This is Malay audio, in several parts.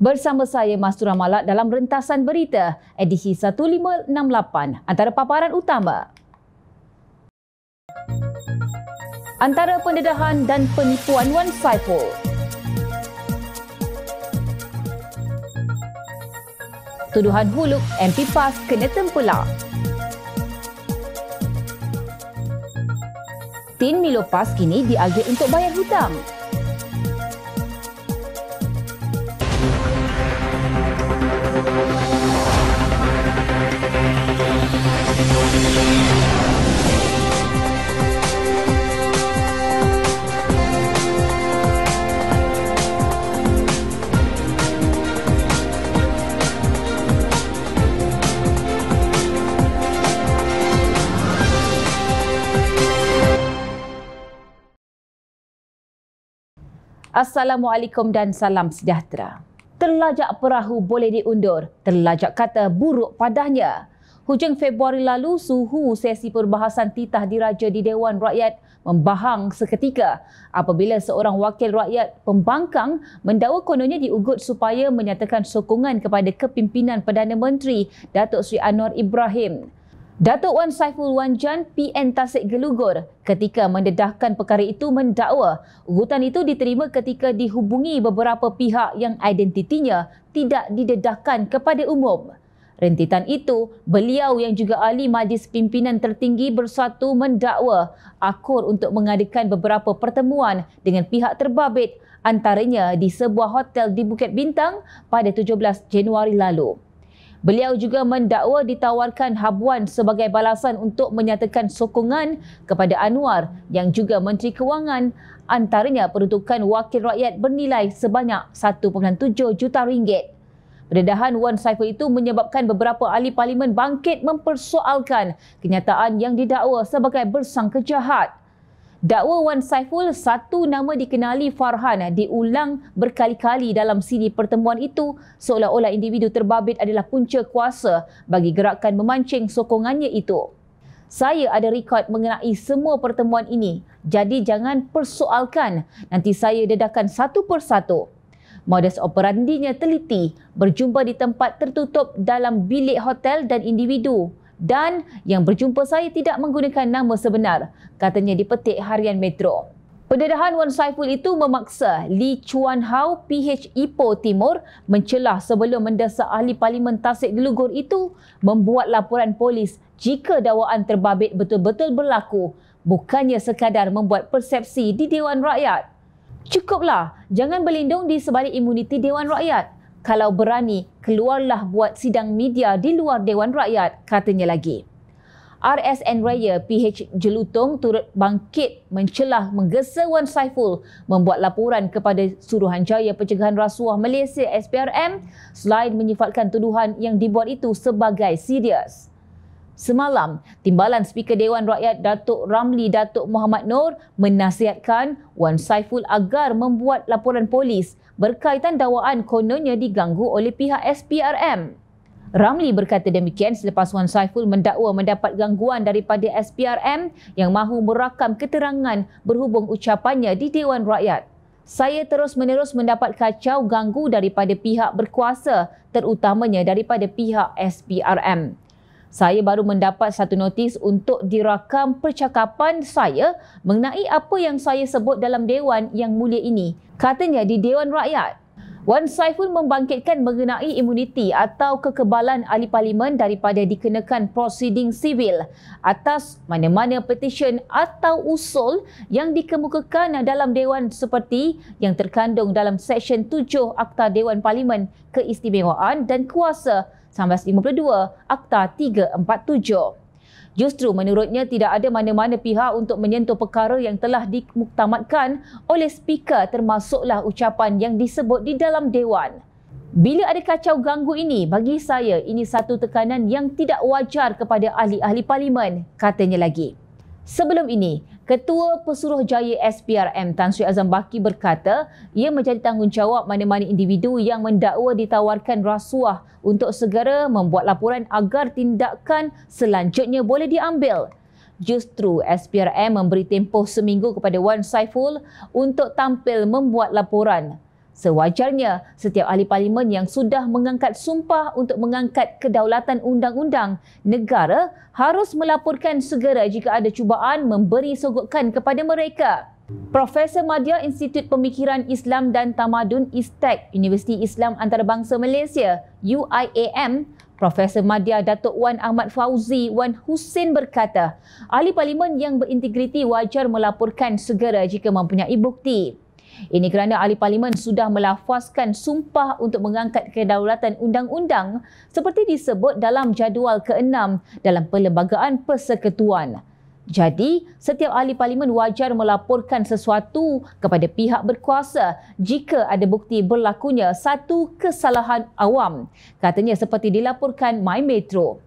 Bersama saya Mastura Malak dalam rentasan berita edisi 1568 antara paparan utama. Antara pendedahan dan penipuan Wan Saiful. Tuduhan huluk MP PAS kena tempelak. Tin Milo PAS kini diagih untuk bayar hutang. Assalamualaikum dan salam sejahtera. Terlajak perahu boleh diundur, terlajak kata buruk padanya. Hujung Februari lalu, suhu sesi perbahasan titah diraja di Dewan Rakyat membahang seketika apabila seorang wakil rakyat pembangkang mendakwa kononnya diugut supaya menyatakan sokongan kepada kepimpinan Perdana Menteri Datuk Seri Anwar Ibrahim. Datuk Wan Saiful Wanjan PN Tasik Gelugur ketika mendedahkan perkara itu mendakwa ugutan itu diterima ketika dihubungi beberapa pihak yang identitinya tidak didedahkan kepada umum. Rentitan itu, beliau yang juga ahli Majlis Pimpinan Tertinggi Bersatu mendakwa akur untuk mengadakan beberapa pertemuan dengan pihak terbabit antaranya di sebuah hotel di Bukit Bintang pada 17 Januari lalu. Beliau juga mendakwa ditawarkan habuan sebagai balasan untuk menyatakan sokongan kepada Anwar yang juga Menteri Kewangan, antaranya peruntukan wakil rakyat bernilai sebanyak 1.7 juta ringgit. Pendedahan Wan Saiful itu menyebabkan beberapa ahli parlimen bangkit mempersoalkan kenyataan yang didakwa sebagai bersangka jahat. Dakwa Wan Saiful, satu nama dikenali Farhan, diulang berkali-kali dalam siri pertemuan itu seolah-olah individu terbabit adalah punca kuasa bagi gerakan memancing sokongannya itu. Saya ada rekod mengenai semua pertemuan ini, jadi jangan persoalkan, nanti saya dedahkan satu persatu. Modus operandinya teliti, berjumpa di tempat tertutup dalam bilik hotel dan individu. Dan yang berjumpa saya tidak menggunakan nama sebenar, katanya dipetik Harian Metro. Pendedahan Wan Saiful itu memaksa Lee Chuan Hao PH Ipoh Timur mencelah sebelum mendesak ahli parlimen Tasik Gelugur itu membuat laporan polis jika dakwaan terbabit betul-betul berlaku, bukannya sekadar membuat persepsi di Dewan Rakyat. Cukuplah, jangan berlindung di sebalik imuniti Dewan Rakyat. Kalau berani, keluarlah buat sidang media di luar Dewan Rakyat, katanya lagi. RSN Raya PH Jelutong turut bangkit mencelah menggesa Wan Saiful membuat laporan kepada Suruhanjaya Pencegahan Rasuah Malaysia SPRM selain menyifatkan tuduhan yang dibuat itu sebagai serius. Semalam, Timbalan Speaker Dewan Rakyat Datuk Ramli Datuk Muhammad Noor menasihatkan Wan Saiful agar membuat laporan polis berkaitan dakwaan kononnya diganggu oleh pihak SPRM. Ramli berkata demikian selepas Wan Saiful mendakwa mendapat gangguan daripada SPRM yang mahu merakam keterangan berhubung ucapannya di Dewan Rakyat. Saya terus-menerus mendapat kacau ganggu daripada pihak berkuasa, terutamanya daripada pihak SPRM. Saya baru mendapat satu notis untuk dirakam percakapan saya mengenai apa yang saya sebut dalam Dewan yang mulia ini, katanya di Dewan Rakyat. Wan Saiful membangkitkan mengenai imuniti atau kekebalan ahli parlimen daripada dikenakan prosiding sivil atas mana-mana petisyen atau usul yang dikemukakan dalam Dewan seperti yang terkandung dalam Seksyen 7 Akta Dewan Parlimen Keistimewaan dan Kuasa 1952 Akta 347. Justru menurutnya tidak ada mana-mana pihak untuk menyentuh perkara yang telah dimuktamadkan oleh speaker termasuklah ucapan yang disebut di dalam Dewan. Bila ada kacau ganggu ini, bagi saya ini satu tekanan yang tidak wajar kepada ahli-ahli parlimen, katanya lagi. Sebelum ini, Ketua Pesuruhjaya SPRM Tan Sri Azam Baki berkata ia menjadi tanggungjawab mana-mana individu yang mendakwa ditawarkan rasuah untuk segera membuat laporan agar tindakan selanjutnya boleh diambil. Justru SPRM memberi tempoh seminggu kepada Wan Saiful untuk tampil membuat laporan. Sewajarnya, setiap ahli parlimen yang sudah mengangkat sumpah untuk mengangkat kedaulatan undang-undang negara harus melaporkan segera jika ada cubaan memberi sogokan kepada mereka. Profesor Madya Institut Pemikiran Islam dan Tamadun ISTEC, Universiti Islam Antarabangsa Malaysia, UIAM, Profesor Madya Datuk Wan Ahmad Fauzi Wan Husin berkata, ahli parlimen yang berintegriti wajar melaporkan segera jika mempunyai bukti. Ini kerana ahli parlimen sudah melafazkan sumpah untuk mengangkat kedaulatan undang-undang seperti disebut dalam jadual ke-6 dalam Perlembagaan Persekutuan. Jadi, setiap ahli parlimen wajar melaporkan sesuatu kepada pihak berkuasa jika ada bukti berlakunya satu kesalahan awam, katanya seperti dilaporkan My Metro.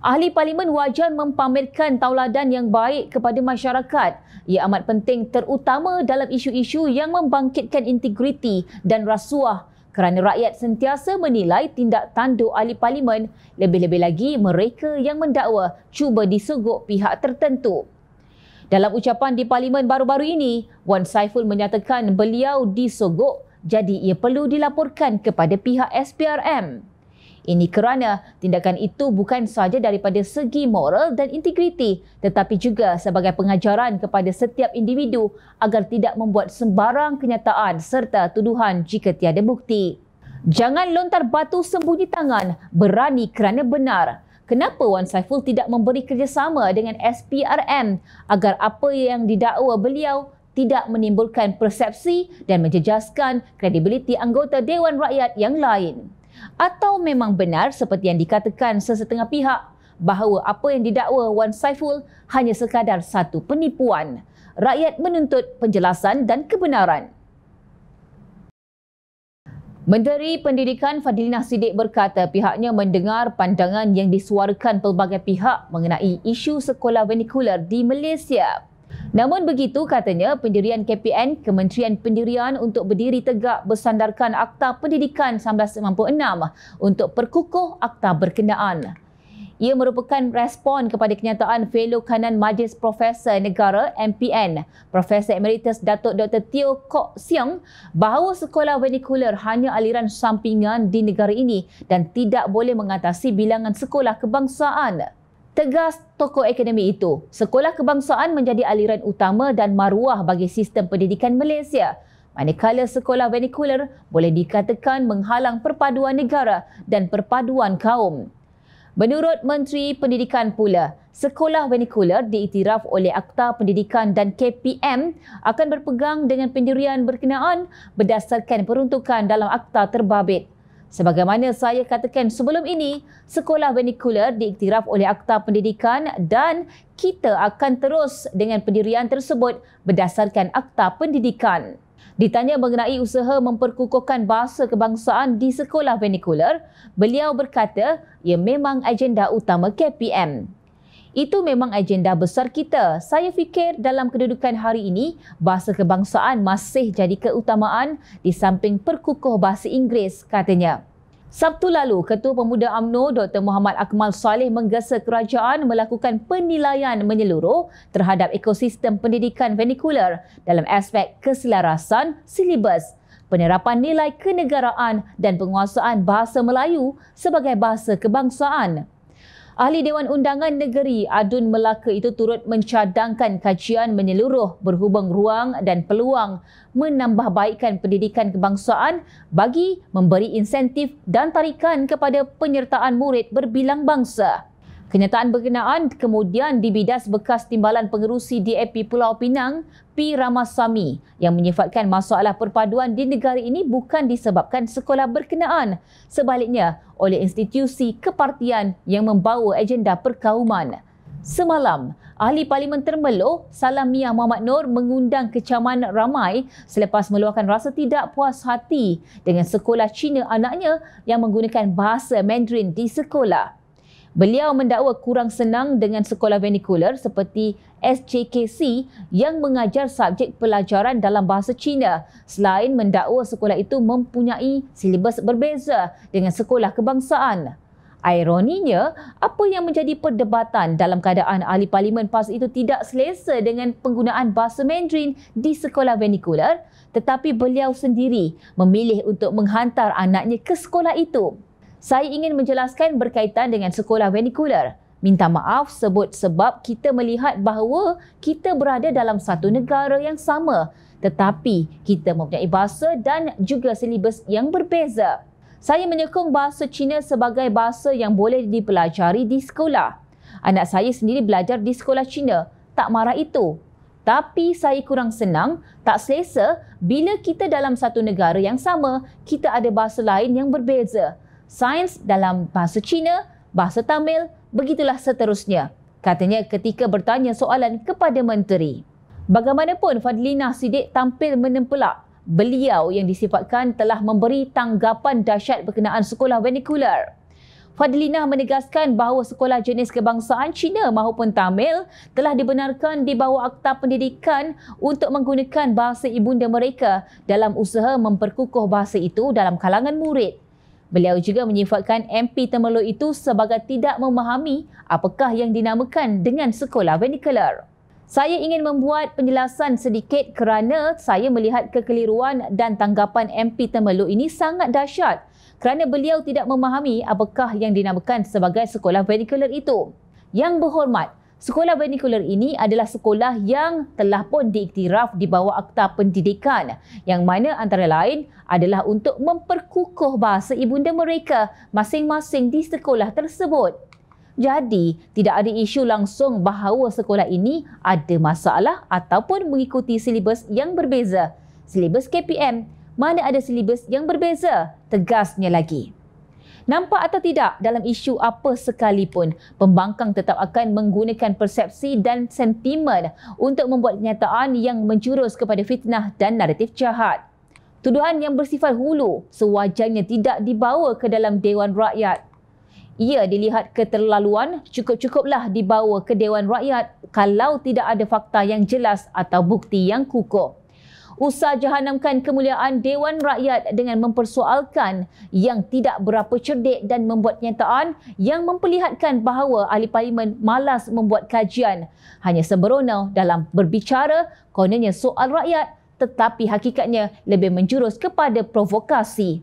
Ahli parlimen wajar mempamerkan tauladan yang baik kepada masyarakat. Ia amat penting terutama dalam isu-isu yang membangkitkan integriti dan rasuah kerana rakyat sentiasa menilai tindak tanduk ahli parlimen, lebih-lebih lagi mereka yang mendakwa cuba disogok pihak tertentu. Dalam ucapan di parlimen baru-baru ini, Wan Saiful menyatakan beliau disogok jadi ia perlu dilaporkan kepada pihak SPRM. Ini kerana tindakan itu bukan sahaja daripada segi moral dan integriti tetapi juga sebagai pengajaran kepada setiap individu agar tidak membuat sembarang kenyataan serta tuduhan jika tiada bukti. Jangan lontar batu sembunyi tangan, berani kerana benar. Kenapa Wan Saiful tidak memberi kerjasama dengan SPRM agar apa yang didakwa beliau tidak menimbulkan persepsi dan menjejaskan kredibiliti anggota Dewan Rakyat yang lain? Atau memang benar seperti yang dikatakan sesetengah pihak bahawa apa yang didakwa Wan Saiful hanya sekadar satu penipuan? Rakyat menuntut penjelasan dan kebenaran. Menteri Pendidikan Fadlina Siddiq berkata pihaknya mendengar pandangan yang disuarakan pelbagai pihak mengenai isu sekolah vernacular di Malaysia. Namun begitu, katanya, pendirian KPN, Kementerian Pendirian untuk berdiri tegak bersandarkan Akta Pendidikan 1996 untuk perkukuh akta berkenaan. Ia merupakan respon kepada kenyataan Fellow Kanan Majlis Profesor Negara MPN, Profesor Emeritus Datuk Dr. Teo Kok Siang bahawa sekolah vernacular hanya aliran sampingan di negara ini dan tidak boleh mengatasi bilangan sekolah kebangsaan. Tegas tokoh akademi itu, sekolah kebangsaan menjadi aliran utama dan maruah bagi sistem pendidikan Malaysia. Manakala sekolah vernacular boleh dikatakan menghalang perpaduan negara dan perpaduan kaum. Menurut Menteri Pendidikan pula, sekolah vernacular diiktiraf oleh Akta Pendidikan dan KPM akan berpegang dengan pendirian berkenaan berdasarkan peruntukan dalam akta terbabit. Sebagaimana saya katakan sebelum ini, sekolah vernacular diiktiraf oleh Akta Pendidikan dan kita akan terus dengan pendirian tersebut berdasarkan Akta Pendidikan. Ditanya mengenai usaha memperkukuhkan bahasa kebangsaan di sekolah vernacular, beliau berkata ia memang agenda utama KPM. Itu memang agenda besar kita. Saya fikir dalam kedudukan hari ini, bahasa kebangsaan masih jadi keutamaan di samping perkukuh bahasa Inggeris, katanya. Sabtu lalu, Ketua Pemuda UMNO Dr. Muhammad Akmal Saleh menggesa kerajaan melakukan penilaian menyeluruh terhadap ekosistem pendidikan vernacular dalam aspek keselarasan silibus, penerapan nilai kenegaraan dan penguasaan bahasa Melayu sebagai bahasa kebangsaan. Ahli Dewan Undangan Negeri Adun Melaka itu turut mencadangkan kajian menyeluruh berhubung ruang dan peluang menambahbaikkan pendidikan kebangsaan bagi memberi insentif dan tarikan kepada penyertaan murid berbilang bangsa. Kenyataan berkenaan kemudian dibidas bekas Timbalan Pengerusi DAP Pulau Pinang, P. Ramasamy, yang menyifatkan masalah perpaduan di negara ini bukan disebabkan sekolah berkenaan, sebaliknya oleh institusi kepartian yang membawa agenda perkauman. Semalam, Ahli Parlimen Temerloh, Salamia Muhammad Noor mengundang kecaman ramai selepas meluahkan rasa tidak puas hati dengan sekolah Cina anaknya yang menggunakan bahasa Mandarin di sekolah. Beliau mendakwa kurang senang dengan sekolah vernacular seperti SJKC yang mengajar subjek pelajaran dalam bahasa Cina, selain mendakwa sekolah itu mempunyai silibus berbeza dengan sekolah kebangsaan. Ironinya, apa yang menjadi perdebatan dalam keadaan ahli parlimen PAS itu tidak selesa dengan penggunaan bahasa Mandarin di sekolah vernacular, tetapi beliau sendiri memilih untuk menghantar anaknya ke sekolah itu. Saya ingin menjelaskan berkaitan dengan sekolah vernacular. Minta maaf sebab kita melihat bahawa kita berada dalam satu negara yang sama, tetapi kita mempunyai bahasa dan juga silibus yang berbeza. Saya menyokong bahasa Cina sebagai bahasa yang boleh dipelajari di sekolah. Anak saya sendiri belajar di sekolah Cina, tak marah itu. Tapi saya kurang senang, tak selesa bila kita dalam satu negara yang sama, kita ada bahasa lain yang berbeza. Sains dalam bahasa Cina, bahasa Tamil, begitulah seterusnya. Katanya ketika bertanya soalan kepada menteri. Bagaimanapun Fadlina Siddiq tampil menempelak. Beliau yang disifatkan telah memberi tanggapan dahsyat berkenaan sekolah vernacular. Fadlina menegaskan bahawa sekolah jenis kebangsaan Cina maupun Tamil telah dibenarkan di bawah Akta Pendidikan untuk menggunakan bahasa ibunda mereka dalam usaha memperkukuh bahasa itu dalam kalangan murid. Beliau juga menyifatkan MP Temerloh itu sebagai tidak memahami apakah yang dinamakan dengan sekolah vernacular. Saya ingin membuat penjelasan sedikit kerana saya melihat kekeliruan dan tanggapan MP Temerloh ini sangat dahsyat kerana beliau tidak memahami apakah yang dinamakan sebagai sekolah vernacular itu. Yang berhormat, sekolah vernacular ini adalah sekolah yang telah pun diiktiraf di bawah Akta Pendidikan yang mana antara lain adalah untuk memperkukuh bahasa ibunda mereka masing-masing di sekolah tersebut. Jadi, tidak ada isu langsung bahawa sekolah ini ada masalah ataupun mengikuti silibus yang berbeza. Silibus KPM, mana ada silibus yang berbeza? Tegasnya lagi. Nampak atau tidak, dalam isu apa sekalipun, pembangkang tetap akan menggunakan persepsi dan sentimen untuk membuat kenyataan yang menjurus kepada fitnah dan naratif jahat. Tuduhan yang bersifat hulu sewajarnya tidak dibawa ke dalam Dewan Rakyat. Ia dilihat keterlaluan, cukup-cukuplah dibawa ke Dewan Rakyat kalau tidak ada fakta yang jelas atau bukti yang kukuh. Usaha jahanamkan kemuliaan Dewan Rakyat dengan mempersoalkan yang tidak berapa cerdik dan membuat kenyataan yang memperlihatkan bahawa ahli parlimen malas membuat kajian. Hanya sembrono dalam berbicara, kononnya soal rakyat, tetapi hakikatnya lebih menjurus kepada provokasi.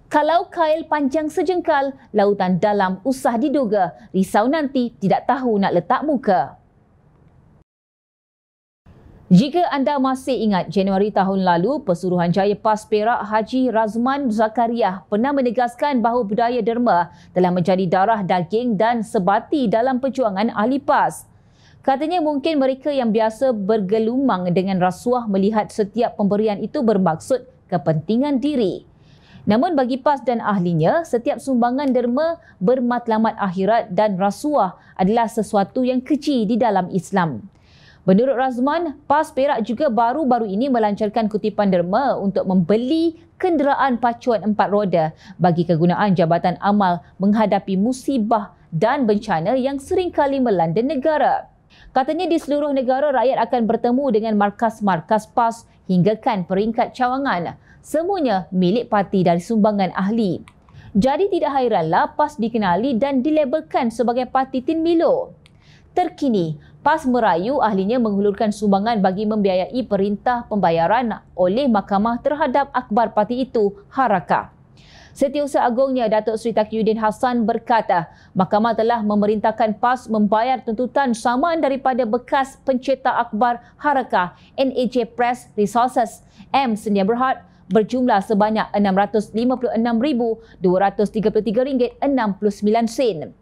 Kalau kail panjang sejengkal, lautan dalam usah diduga, risau nanti tidak tahu nak letak muka. Jika anda masih ingat Januari tahun lalu, Pesuruhanjaya PAS Perak Haji Razman Zakaria pernah menegaskan bahawa budaya derma telah menjadi darah daging dan sebati dalam perjuangan ahli PAS. Katanya mungkin mereka yang biasa bergelumang dengan rasuah melihat setiap pemberian itu bermaksud kepentingan diri. Namun bagi PAS dan ahlinya, setiap sumbangan derma bermatlamat akhirat dan rasuah adalah sesuatu yang keji di dalam Islam. Menurut Razman, PAS Perak juga baru-baru ini melancarkan kutipan derma untuk membeli kenderaan pacuan 4 roda bagi kegunaan Jabatan Amal menghadapi musibah dan bencana yang seringkali melanda negara. Katanya di seluruh negara rakyat akan bertemu dengan markas-markas PAS hinggakan peringkat cawangan. Semuanya milik parti dari sumbangan ahli. Jadi tidak hairanlah PAS dikenali dan dilabelkan sebagai parti Tin Milo. Terkini, PAS merayu ahlinya menghulurkan sumbangan bagi membiayai perintah pembayaran oleh mahkamah terhadap akhbar parti itu, Harakah. Setiausaha Agungnya Datuk Seri Taqiyuddin Hassan berkata, mahkamah telah memerintahkan PAS membayar tuntutan samaan daripada bekas pencetak akhbar Harakah NAJ Press Resources M. Sedia Berhad berjumlah sebanyak RM656,233.69.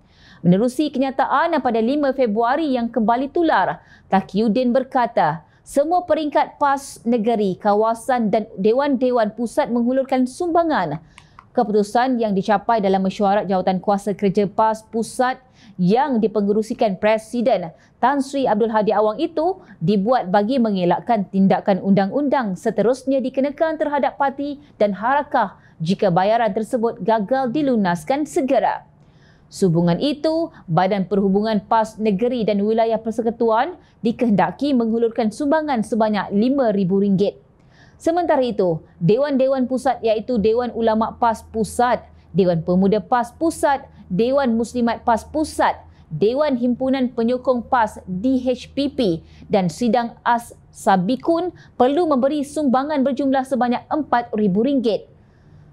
Menerusi kenyataan pada 5 Februari yang kembali tular, Taqiyuddin berkata, semua peringkat PAS negeri, kawasan dan dewan-dewan pusat menghulurkan sumbangan. Keputusan yang dicapai dalam mesyuarat jawatan kuasa kerja PAS pusat yang dipengerusikan Presiden Tan Sri Abdul Hadi Awang itu dibuat bagi mengelakkan tindakan undang-undang seterusnya dikenakan terhadap parti dan Harakah jika bayaran tersebut gagal dilunaskan segera. Sehubungan itu, Badan Perhubungan PAS Negeri dan Wilayah Persekutuan dikehendaki menghulurkan sumbangan sebanyak RM5,000. Sementara itu, Dewan-Dewan Pusat iaitu Dewan Ulama PAS Pusat, Dewan Pemuda PAS Pusat, Dewan Muslimat PAS Pusat, Dewan Himpunan Penyokong PAS DHPP dan Sidang As-Sabikun perlu memberi sumbangan berjumlah sebanyak RM4,000.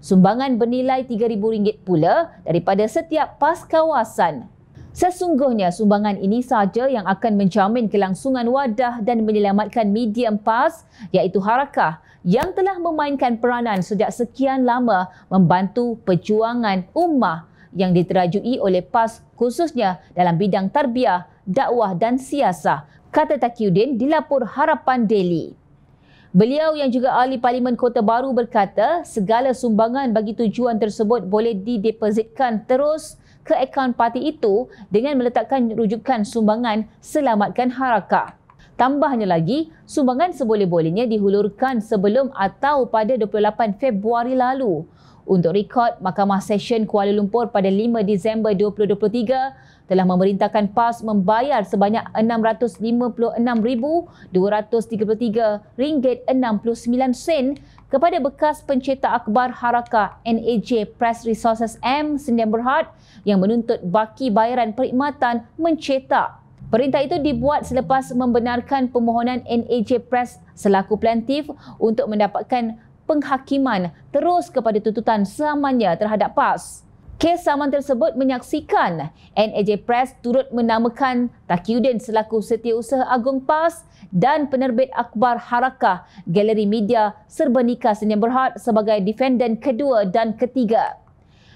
Sumbangan bernilai RM3,000 pula daripada setiap PAS kawasan. Sesungguhnya sumbangan ini sahaja yang akan menjamin kelangsungan wadah dan menyelamatkan medium PAS iaitu Harakah yang telah memainkan peranan sejak sekian lama membantu perjuangan ummah yang diterajui oleh PAS khususnya dalam bidang tarbiyah, dakwah dan siasah, kata Taqiyuddin di Lapor Harapan Daily. Beliau yang juga ahli Parlimen Kota Baru berkata segala sumbangan bagi tujuan tersebut boleh didepositkan terus ke akaun parti itu dengan meletakkan rujukan sumbangan Selamatkan Harakah. Tambahnya lagi, sumbangan seboleh-bolehnya dihulurkan sebelum atau pada 28 Februari lalu. Untuk rekod, Mahkamah Session Kuala Lumpur pada 5 Disember 2023 telah memerintahkan PAS membayar sebanyak RM656,233.69 kepada bekas pencetak akhbar Harakah NAJ Press Resources M. Sdn Bhd yang menuntut baki bayaran perkhidmatan mencetak. Perintah itu dibuat selepas membenarkan permohonan NAJ Press selaku plaintiff untuk mendapatkan penghakiman terus kepada tuntutan samannya terhadap PAS. Kes saman tersebut menyaksikan NAJ Press turut menamakan Taqiyuddin selaku Setiausaha Agung PAS dan penerbit akhbar Harakah Galeri Media Serbanika Sdn Bhd sebagai defendant kedua dan ketiga.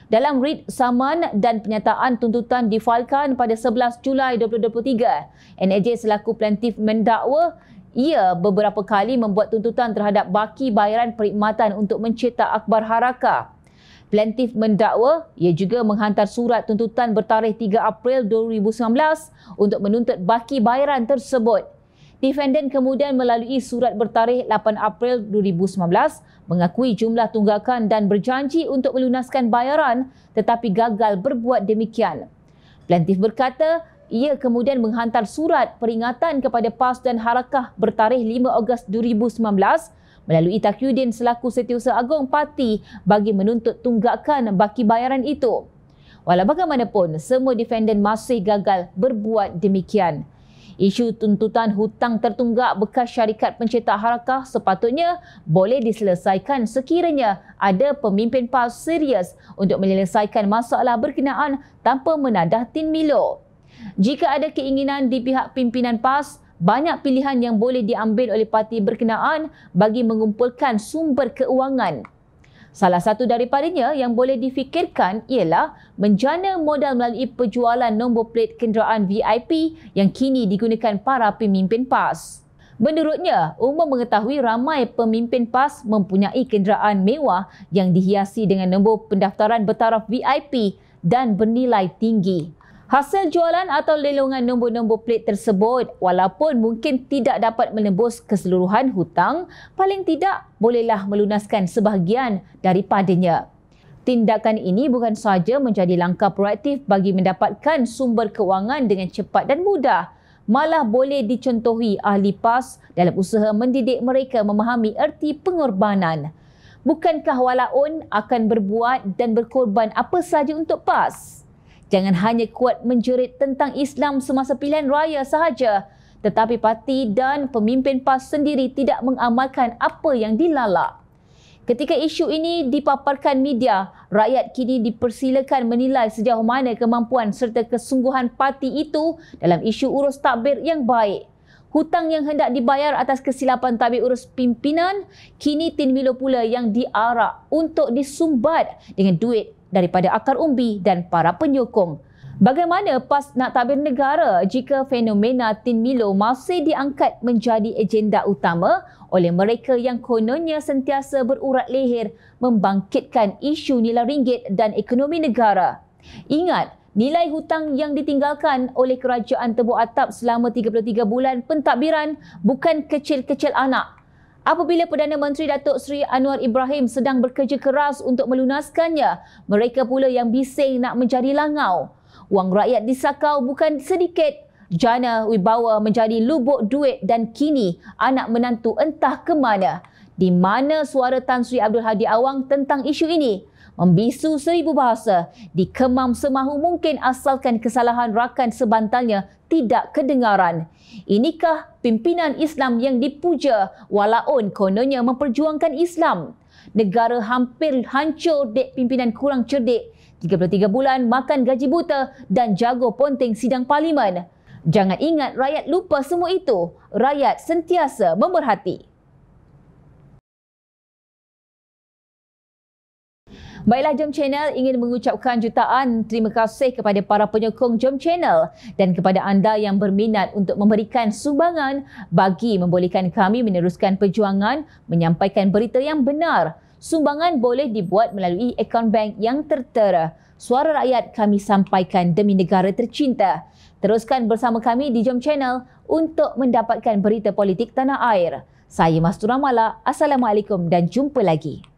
Dalam writ saman dan penyataan tuntutan difailkan pada 11 Julai 2023, NAJ selaku plaintiff mendakwa ia beberapa kali membuat tuntutan terhadap baki bayaran perkhidmatan untuk mencetak akhbar Harakah. Plaintiff mendakwa ia juga menghantar surat tuntutan bertarikh 3 April 2019 untuk menuntut baki bayaran tersebut. Defendant kemudian melalui surat bertarikh 8 April 2019 mengakui jumlah tunggakan dan berjanji untuk melunaskan bayaran tetapi gagal berbuat demikian. Plaintiff berkata ia kemudian menghantar surat peringatan kepada PAS dan Harakah bertarikh 5 Ogos 2019 melalui Taqiyuddin selaku Setiausaha Agung parti bagi menuntut tunggakan baki bayaran itu. Walau bagaimanapun, semua defendant masih gagal berbuat demikian. Isu tuntutan hutang tertunggak bekas syarikat pencetak Harakah sepatutnya boleh diselesaikan sekiranya ada pemimpin PAS serius untuk menyelesaikan masalah berkenaan tanpa menadah Tin Milo. Jika ada keinginan di pihak pimpinan PAS, banyak pilihan yang boleh diambil oleh parti berkenaan bagi mengumpulkan sumber keuangan. Salah satu daripadanya yang boleh difikirkan ialah menjana modal melalui penjualan nombor plet kenderaan VIP yang kini digunakan para pemimpin PAS. Menurutnya, umum mengetahui ramai pemimpin PAS mempunyai kenderaan mewah yang dihiasi dengan nombor pendaftaran bertaraf VIP dan bernilai tinggi. Hasil jualan atau lelongan nombor-nombor plet tersebut walaupun mungkin tidak dapat menembus keseluruhan hutang, paling tidak bolehlah melunaskan sebahagian daripadanya. Tindakan ini bukan sahaja menjadi langkah proaktif bagi mendapatkan sumber keuangan dengan cepat dan mudah, malah boleh dicontohi ahli PAS dalam usaha mendidik mereka memahami erti pengorbanan. Bukankah walaun akan berbuat dan berkorban apa sahaja untuk PAS? Jangan hanya kuat menjerit tentang Islam semasa pilihan raya sahaja, tetapi parti dan pemimpin PAS sendiri tidak mengamalkan apa yang dilalak. Ketika isu ini dipaparkan media, rakyat kini dipersilakan menilai sejauh mana kemampuan serta kesungguhan parti itu dalam isu urus takbir yang baik. Hutang yang hendak dibayar atas kesilapan tabir urus pimpinan, kini Tin Milo pula yang diarak untuk disumbat dengan duit daripada akar umbi dan para penyokong. Bagaimana PAS nak tabir negara jika fenomena Tin Milo masih diangkat menjadi agenda utama oleh mereka yang kononnya sentiasa berurat leher membangkitkan isu nilai ringgit dan ekonomi negara? Ingat, nilai hutang yang ditinggalkan oleh kerajaan Tebuk Atap selama 33 bulan pentadbiran bukan kecil-kecil anak. Apabila Perdana Menteri Datuk Seri Anwar Ibrahim sedang bekerja keras untuk melunaskannya, mereka pula yang bising nak menjadi langau. Wang rakyat disakau bukan sedikit. Jana wibawa menjadi lubuk duit dan kini anak menantu entah ke mana. Di mana suara Tan Sri Abdul Hadi Awang tentang isu ini? Membisu 1000 bahasa, dikemam semahu mungkin asalkan kesalahan rakan sebantalnya tidak kedengaran. Inikah pimpinan Islam yang dipuja walaupun kononnya memperjuangkan Islam? Negara hampir hancur dek pimpinan kurang cerdik. 33 bulan makan gaji buta dan jago ponteng sidang parlimen. Jangan ingat rakyat lupa semua itu. Rakyat sentiasa memerhati. Baiklah, Jom Channel ingin mengucapkan jutaan terima kasih kepada para penyokong Jom Channel dan kepada anda yang berminat untuk memberikan sumbangan bagi membolehkan kami meneruskan perjuangan menyampaikan berita yang benar. Sumbangan boleh dibuat melalui akaun bank yang tertera. Suara rakyat kami sampaikan demi negara tercinta. Teruskan bersama kami di Jom Channel untuk mendapatkan berita politik tanah air. Saya Mastura Mala. Assalamualaikum dan jumpa lagi.